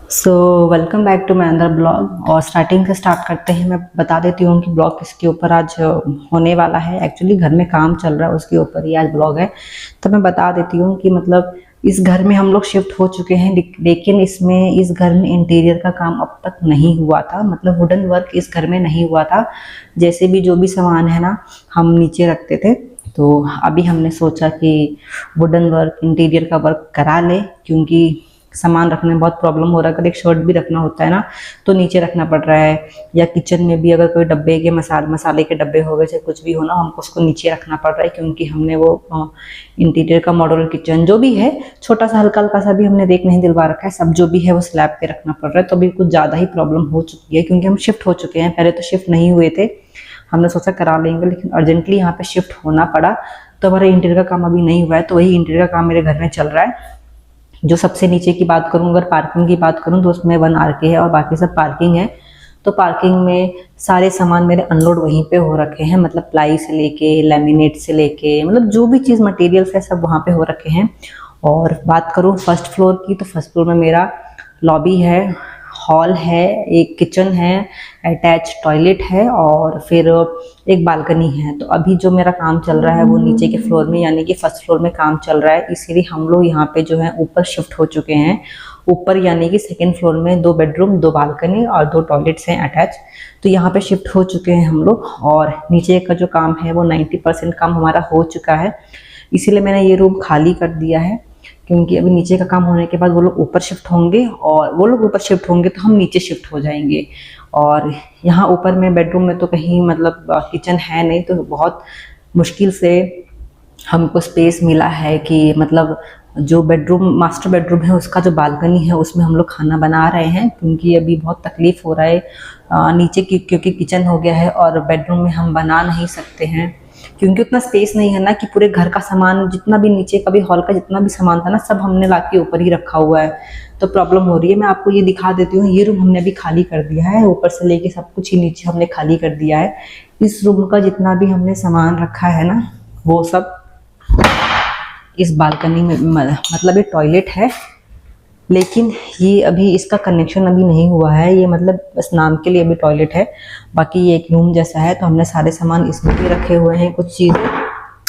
So welcome back to my अंदर blog. और starting से स्टार्ट करते हैं। मैं बता देती हूँ कि ब्लॉग किसके ऊपर आज होने वाला है। एक्चुअली घर में काम चल रहा है, उसके ऊपर ही आज ब्लॉग है। तो मैं बता देती हूँ कि मतलब इस घर में हम लोग शिफ्ट हो चुके हैं, लेकिन इस घर में इंटीरियर का काम अब तक नहीं हुआ था। मतलब वुडन वर्क इस घर में नहीं हुआ था। जैसे भी जो भी सामान है ना, हम नीचे रखते थे। तो अभी हमने सोचा कि वुडन वर्क, इंटीरियर का वर्क करा ले, क्योंकि सामान रखने में बहुत प्रॉब्लम हो रहा है। अगर एक शर्ट भी रखना होता है ना, तो नीचे रखना पड़ रहा है। या किचन में भी अगर कोई डब्बे के मसाले के डब्बे हो गए, चाहे कुछ भी हो ना, हमको उसको नीचे रखना पड़ रहा है, क्योंकि हमने वो इंटीरियर का मॉड्यूलर किचन जो भी है, छोटा सा हल्का हल्का सा भी हमने रेक नहीं दिलवा रखा है। सब जो भी है वो स्लैब पे रखना पड़ रहा है। तो अभी कुछ ज़्यादा ही प्रॉब्लम हो चुकी है, क्योंकि हम शिफ्ट हो चुके हैं। पहले तो शिफ्ट नहीं हुए थे, हमने सोचा करा लेंगे, लेकिन अर्जेंटली यहाँ पे शिफ्ट होना पड़ा। तो हमारा इंटीरियर का काम अभी नहीं हुआ है, तो वही इंटीरियर का काम मेरे घर में चल रहा है। जो सबसे नीचे की बात करूं, अगर पार्किंग की बात करूं, तो उसमें 1 RK है और बाकी सब पार्किंग है। तो पार्किंग में सारे सामान मेरे अनलोड वहीं पे हो रखे हैं। मतलब प्लाई से लेके लैमिनेट से लेके, मतलब जो भी चीज़ मटेरियल्स है सब वहाँ पे हो रखे हैं। और बात करूँ फर्स्ट फ्लोर की, तो फर्स्ट फ्लोर में मेरा लॉबी है, हॉल है, एक किचन है, अटैच टॉयलेट है और फिर एक बालकनी है। तो अभी जो मेरा काम चल रहा है वो नीचे के फ्लोर में, यानी कि फर्स्ट फ्लोर में काम चल रहा है। इसीलिए हम लोग यहाँ पे जो है ऊपर शिफ्ट हो चुके हैं। ऊपर यानी कि सेकेंड फ्लोर में 2 बेडरूम, 2 बालकनी और 2 टॉयलेट्स हैं अटैच। तो यहाँ पे शिफ्ट हो चुके हैं हम लोग। और नीचे का जो काम है वो 90% काम हमारा हो चुका है। इसीलिए मैंने ये रूम खाली कर दिया है, क्योंकि अभी नीचे का काम होने के बाद वो लोग ऊपर शिफ्ट होंगे, और वो लोग ऊपर शिफ्ट होंगे तो हम नीचे शिफ्ट हो जाएंगे। और यहाँ ऊपर में बेडरूम में तो कहीं मतलब किचन है नहीं, तो बहुत मुश्किल से हमको स्पेस मिला है कि मतलब जो बेडरूम, मास्टर बेडरूम है, उसका जो बालकनी है उसमें हम लोग खाना बना रहे हैं, क्योंकि अभी बहुत तकलीफ हो रहा है नीचे की, क्योंकि किचन हो गया है और बेडरूम में हम बना नहीं सकते हैं, क्योंकि उतना स्पेस नहीं है ना कि पूरे घर का सामान, जितना भी नीचे का भी हॉल का जितना भी सामान था ना, सब हमने ला के ऊपर ही रखा हुआ है। तो प्रॉब्लम हो रही है। मैं आपको ये दिखा देती हूँ। ये रूम हमने अभी खाली कर दिया है, ऊपर से लेके सब कुछ ही नीचे हमने खाली कर दिया है। इस रूम का जितना भी हमने सामान रखा है ना, वो सब इस बालकनी में, मतलब ये टॉयलेट है, लेकिन ये अभी इसका कनेक्शन अभी नहीं हुआ है। ये मतलब बस नाम के लिए अभी टॉयलेट है। बाकी ये एक रूम जैसा है। तो हमने सारे सामान इसमें भी रखे हुए हैं, कुछ चीज़ें।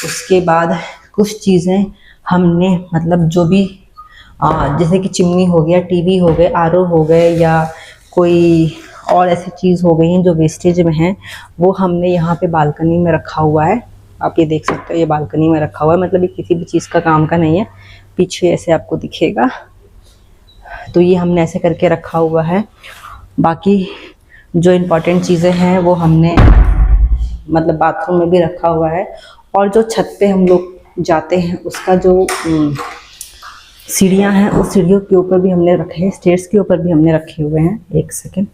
उसके बाद कुछ चीज़ें हमने मतलब जो भी जैसे कि चिमनी हो गया, टीवी हो गए, RO हो गए, या कोई और ऐसी चीज़ हो गई हैं जो वेस्टेज में हैं, वो हमने यहाँ पे बालकनी में रखा हुआ है। आप ये देख सकते हो, ये बालकनी में रखा हुआ है। मतलब ये किसी भी चीज़ का काम का नहीं है। पीछे ऐसे आपको दिखेगा। तो ये हमने ऐसे करके रखा हुआ है। बाकी जो इम्पोर्टेंट चीज़ें हैं वो हमने मतलब बाथरूम में भी रखा हुआ है। और जो छत पे हम लोग जाते हैं, उसका जो सीढ़ियाँ हैं, उस सीढ़ियों के ऊपर भी हमने रखे हैं, स्टेयर्स के ऊपर भी हमने रखे हुए हैं। एक सेकेंड।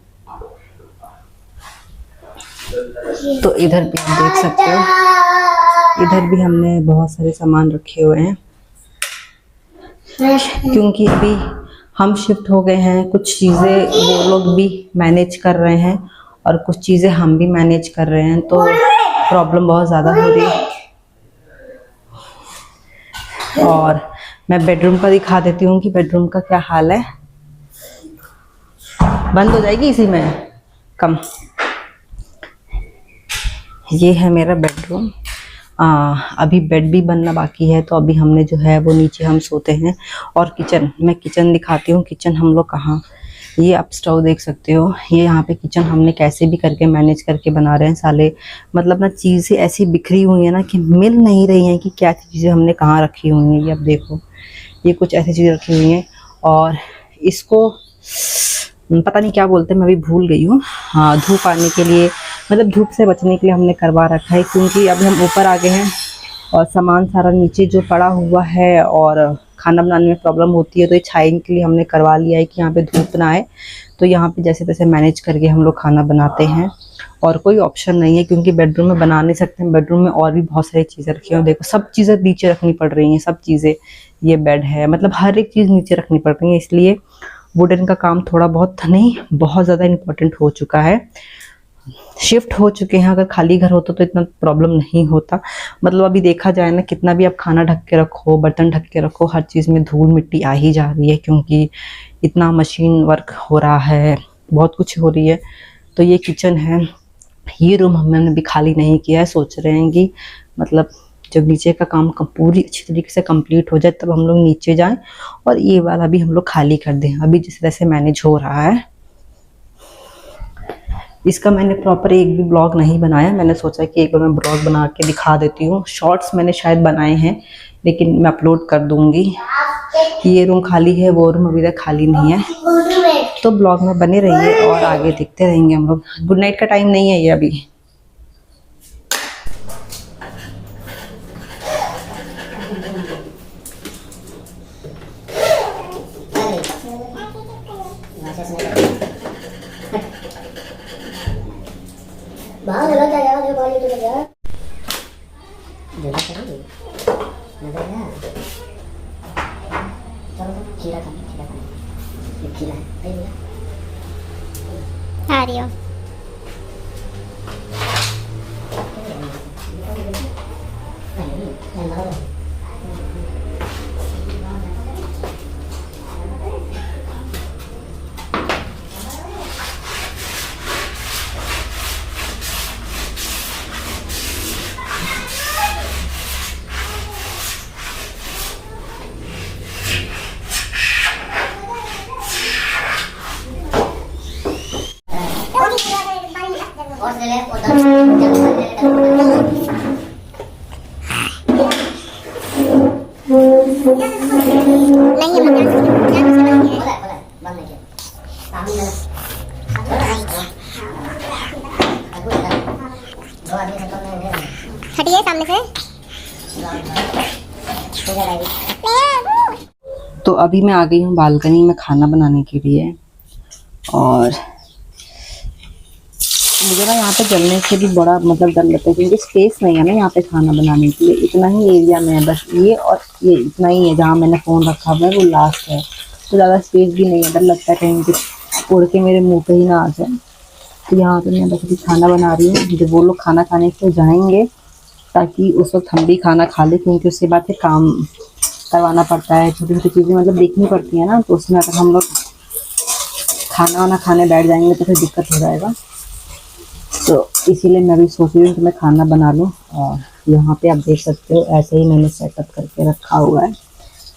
तो इधर भी आप देख सकते हो, इधर भी हमने बहुत सारे सामान रखे हुए हैं, क्योंकि अभी हम शिफ्ट हो गए हैं। कुछ चीज़ें वो लोग भी मैनेज कर रहे हैं और कुछ चीज़ें हम भी मैनेज कर रहे हैं, तो प्रॉब्लम बहुत ज़्यादा हो रही है। और मैं बेडरूम का दिखा देती हूँ कि बेडरूम का क्या हाल है। बंद हो जाएगी इसी में कम। ये है मेरा बेडरूम। अभी बेड भी बनना बाकी है, तो अभी हमने जो है वो नीचे हम सोते हैं। और किचन, मैं किचन दिखाती हूँ। किचन हम लोग कहाँ, ये आप स्टोव देख सकते हो। ये यहाँ पे किचन हमने कैसे भी करके मैनेज करके बना रहे हैं साले। मतलब ना चीज़ें ऐसी बिखरी हुई है ना कि मिल नहीं रही हैं कि क्या चीज़ें हमने कहाँ रखी हुई हैं। ये अब देखो, ये कुछ ऐसी चीज़ें रखी हुई हैं। और इसको पता नहीं क्या बोलते हैं, मैं अभी भूल गई हूँ। हाँ, धूप आने के लिए, मतलब धूप से बचने के लिए हमने करवा रखा है, क्योंकि अभी हम ऊपर आ गए हैं और सामान सारा नीचे जो पड़ा हुआ है और खाना बनाने में प्रॉब्लम होती है, तो ये छायने के लिए हमने करवा लिया है कि यहाँ पे धूप ना आए। तो यहाँ पे जैसे तैसे मैनेज करके हम लोग खाना बनाते हैं, और कोई ऑप्शन नहीं है, क्योंकि बेडरूम में बना नहीं सकते हैं। बेडरूम में और भी बहुत सारी चीज़ें रखी हैं। देखो, सब चीज़ें नीचे रखनी पड़ रही हैं, सब चीज़ें। ये बेड है, मतलब हर एक चीज़ नीचे रखनी पड़ रही है। इसलिए वुडन का काम थोड़ा बहुत नहीं, बहुत ज़्यादा इम्पोर्टेंट हो चुका है। शिफ्ट हो चुके हैं। अगर खाली घर होता तो इतना प्रॉब्लम नहीं होता। मतलब अभी देखा जाए ना, कितना भी आप खाना ढक के रखो, बर्तन ढक के रखो, हर चीज़ में धूल मिट्टी आ ही जा रही है, क्योंकि इतना मशीन वर्क हो रहा है, बहुत कुछ हो रही है। तो ये किचन है। ये रूम हमने भी खाली नहीं किया है, सोच रहे हैं कि मतलब जब नीचे का काम पूरी अच्छी तरीके से कंप्लीट हो जाए तब हम लोग नीचे जाएं और ये वाला भी हम लोग खाली कर दें। अभी जिस तरह से मैनेज हो रहा है, इसका मैंने प्रॉपर एक भी ब्लॉग नहीं बनाया। मैंने सोचा कि एक बार मैं ब्लॉग बना के दिखा देती हूँ। शॉर्ट्स मैंने शायद बनाए हैं, लेकिन मैं अपलोड कर दूंगी कि ये रूम खाली है, वो रूम अभी तक खाली नहीं है। तो ब्लॉग में बने रहिए और आगे देखते रहेंगे हम लोग। गुड नाइट का टाइम नहीं है ये अभी। बाहर लगा क्या यार, ये बॉडी तो क्या जला करेंगे नजर आया। चलो खीरा खाने ये खीरा है भैया आ रही हो। और ले हटिए सामने से। तो अभी मैं आ गई हूँ बालकनी में खाना बनाने के लिए, और मुझे ना यहाँ पे जलने से भी बड़ा मतलब डर लगता है, क्योंकि स्पेस नहीं है ना यहाँ पे खाना बनाने के लिए। इतना ही एरिया में है, बस ये और ये इतना ही है जहाँ मैंने फ़ोन रखा हुआ है, वो लास्ट है। तो ज़्यादा स्पेस भी नहीं है, डर लगता है कहीं कुछ उड़ के मेरे मुंह पे ही ना आ जाए। तो यहाँ पे मैं बस अभी खाना बना रही हूँ। जब वो लोग खाना खाने के जाएंगे ताकि उस वक्त हम भी खाना खा लें, क्योंकि उसके बाद फिर काम करवाना पड़ता है, छोटी छोटी चीज़ें मतलब देखनी पड़ती है ना। तो उसमें अगर हम लोग खाना वाना खाने बैठ जाएंगे तो फिर दिक्कत हो जाएगा। तो इसीलिए मैं भी सोच रही हूँ कि मैं खाना बना लूँ। और यहाँ पे आप देख सकते हो ऐसे ही मैंने सेटअप करके रखा हुआ है।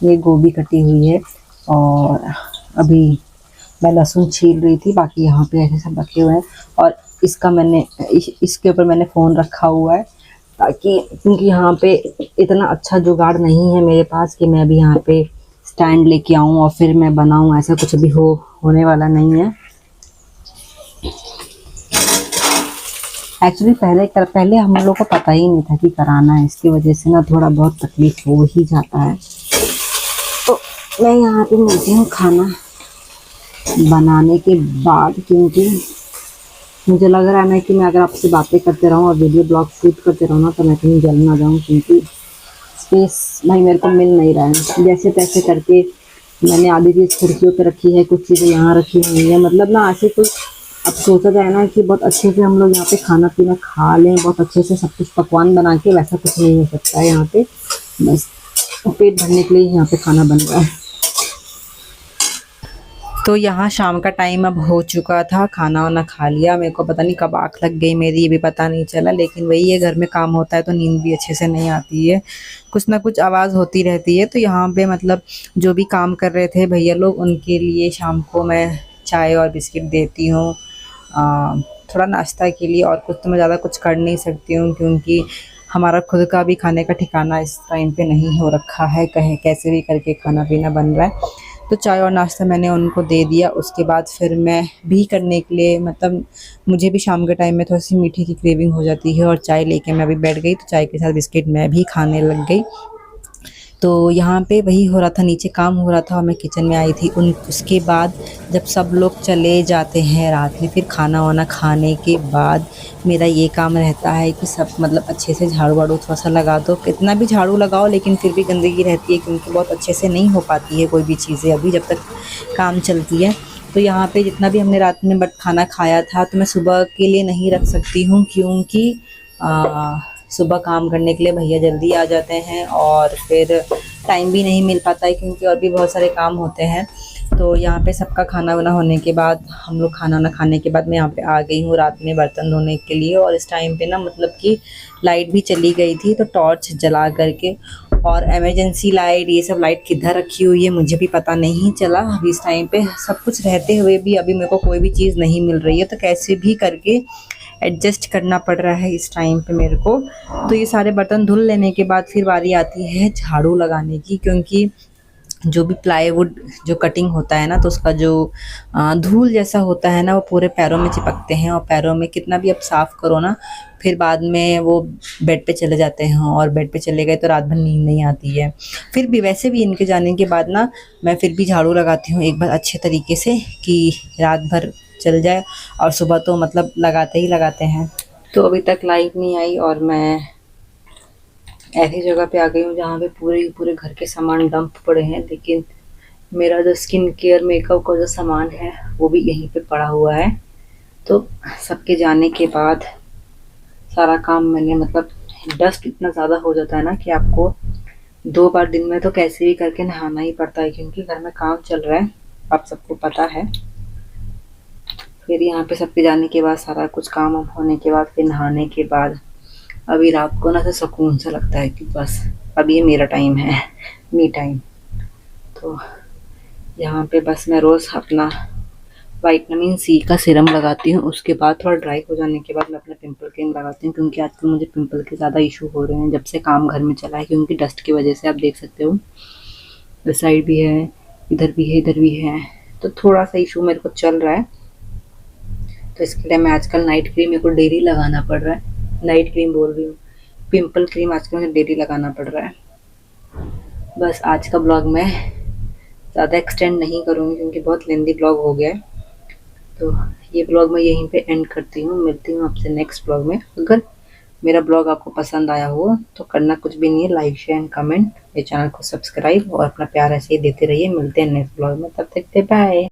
ये गोभी कटी हुई है, और अभी मैं लहसुन छील रही थी। बाकी यहाँ पे ऐसे सब रखे हुए हैं, और इसका मैंने इसके ऊपर मैंने फ़ोन रखा हुआ है, ताकि क्योंकि यहाँ पे इतना अच्छा जुगाड़ नहीं है मेरे पास कि मैं अभी यहाँ पे स्टैंड लेके आऊँ और फिर मैं बनाऊँ। ऐसा कुछ भी होने वाला नहीं है। एक्चुअली पहले हम लोग को पता ही नहीं था कि कराना है, इसकी वजह से ना थोड़ा बहुत तकलीफ हो ही जाता है। तो मैं यहाँ पे मिलती हूँ खाना बनाने के बाद, क्योंकि मुझे लग रहा है ना कि मैं अगर आपसे बातें करते रहूँ और वीडियो ब्लॉग शूट करते रहूँ ना तो मैं कहीं जल ना जाऊँ, क्योंकि स्पेस भाई मेरे को मिल नहीं रहा है। जैसे तैसे करके मैंने आधी चीज़ खिड़कियों पे रखी है, कुछ चीज़ें यहाँ रखी हुई है। मतलब ना ऐसे कुछ अब सोचा जाए ना कि बहुत अच्छे से हम लोग यहाँ पे खाना पीना खा लें, बहुत अच्छे से सब कुछ पकवान बना के, वैसा कुछ नहीं हो सकता है यहाँ पे। बस पेट भरने के लिए यहाँ पे खाना बन रहा है। तो यहाँ शाम का टाइम अब हो चुका था, खाना वाना खा लिया। मेरे को पता नहीं कब आँख लग गई मेरी, ये भी पता नहीं चला। लेकिन वही है, घर में काम होता है तो नींद भी अच्छे से नहीं आती है, कुछ ना कुछ आवाज़ होती रहती है। तो यहाँ पे मतलब जो भी काम कर रहे थे भैया लोग, उनके लिए शाम को मैं चाय और बिस्किट देती हूँ, थोड़ा नाश्ता के लिए। और कुछ तो मैं ज़्यादा कुछ कर नहीं सकती हूँ, क्योंकि हमारा खुद का भी खाने का ठिकाना इस टाइम पे नहीं हो रखा है। कहीं कैसे भी करके खाना पीना बन रहा है। तो चाय और नाश्ता मैंने उनको दे दिया। उसके बाद फिर मैं भी करने के लिए, मतलब मुझे भी शाम के टाइम में थोड़ी सी मीठी की क्रेविंग हो जाती है, और चाय लेके मैं अभी बैठ गई। तो चाय के साथ बिस्किट मैं भी खाने लग गई। तो यहाँ पे वही हो रहा था, नीचे काम हो रहा था और मैं किचन में आई थी। उसके बाद जब सब लोग चले जाते हैं रात में, फिर खाना वाना खाने के बाद मेरा ये काम रहता है कि सब मतलब अच्छे से झाड़ू वाड़ू थोड़ा सा लगा दो। कितना भी झाड़ू लगाओ लेकिन फिर भी गंदगी रहती है, क्योंकि बहुत अच्छे से नहीं हो पाती है कोई भी चीज़ें अभी जब तक काम चलती है। तो यहाँ पे जितना भी हमने रात में बट खाना खाया था तो मैं सुबह के लिए नहीं रख सकती हूँ, क्योंकि सुबह काम करने के लिए भैया जल्दी आ जाते हैं और फिर टाइम भी नहीं मिल पाता है, क्योंकि और भी बहुत सारे काम होते हैं। तो यहाँ पे सबका खाना वाना होने के बाद, हम लोग खाना वाना खाने के बाद मैं यहाँ पे आ गई हूँ रात में बर्तन धोने के लिए। और इस टाइम पे ना मतलब कि लाइट भी चली गई थी, तो टॉर्च जला करके, और इमरजेंसी लाइट, ये सब लाइट किधर रखी हुई है मुझे भी पता नहीं चला। अभी इस टाइम पे सब कुछ रहते हुए भी अभी मेरे को कोई भी चीज़ नहीं मिल रही है, तो कैसे भी करके एडजस्ट करना पड़ रहा है इस टाइम पे मेरे को। तो ये सारे बर्तन धुल लेने के बाद फिर बारी आती है झाड़ू लगाने की, क्योंकि जो भी प्लाईवुड जो कटिंग होता है ना, तो उसका जो धूल जैसा होता है ना, वो पूरे पैरों में चिपकते हैं, और पैरों में कितना भी आप साफ़ करो ना, फिर बाद में वो बेड पे चले जाते हैं, और बेड पे चले गए तो रात भर नींद नहीं आती है। फिर भी वैसे भी इनके जाने के बाद ना मैं फिर भी झाड़ू लगाती हूँ एक बार अच्छे तरीके से, कि रात भर चल जाए, और सुबह तो मतलब लगाते ही लगाते हैं। तो अभी तक लाइट नहीं आई और मैं ऐसी जगह पे आ गई हूँ जहाँ पे पूरे घर के सामान डंप पड़े हैं, लेकिन मेरा जो स्किन केयर मेकअप का जो सामान है वो भी यहीं पे पड़ा हुआ है। तो सबके जाने के बाद सारा काम मैंने, मतलब डस्ट इतना ज़्यादा हो जाता है ना कि आपको 2 बार दिन में तो कैसे भी करके नहाना ही पड़ता है, क्योंकि घर में काम चल रहा है, आप सबको पता है। फिर यहाँ पे सबके जाने के बाद सारा कुछ काम होने के बाद फिर नहाने के बाद अभी रात को ना तो सुकून सा लगता है कि बस अब ये मेरा टाइम है, मी टाइम। तो यहाँ पे बस मैं रोज़ अपना विटामिन सी का सीरम लगाती हूँ, उसके बाद थोड़ा ड्राई हो जाने के बाद मैं अपना पिंपल क्रीम लगाती हूँ, क्योंकि आजकल मुझे पिंपल के ज़्यादा इशू हो रहे हैं जब से काम घर में चला है, क्योंकि डस्ट की वजह से। आप देख सकते हो इस साइड भी है, इधर भी है, इधर भी है, तो थोड़ा सा इशू मेरे को चल रहा है। तो इसके लिए मैं आजकल नाइट क्रीम मेरे को डेली लगाना पड़ रहा है, नाइट क्रीम बोल रही हूँ, पिंपल क्रीम आजकल मुझे डेली लगाना पड़ रहा है। बस आज का ब्लॉग मैं ज़्यादा एक्सटेंड नहीं करूँगी, क्योंकि बहुत लेंदी ब्लॉग हो गया है। तो ये ब्लॉग मैं यहीं पे एंड करती हूँ, मिलती हूँ आपसे नेक्स्ट ब्लॉग में। अगर मेरा ब्लॉग आपको पसंद आया हो तो करना कुछ भी नहीं है, लाइक शेयर एंड कमेंट, मेरे चैनल को सब्सक्राइब, और अपना प्यार ऐसे ही देते रहिए। मिलते हैं नेक्स्ट ब्लॉग में, तब तक के बाय।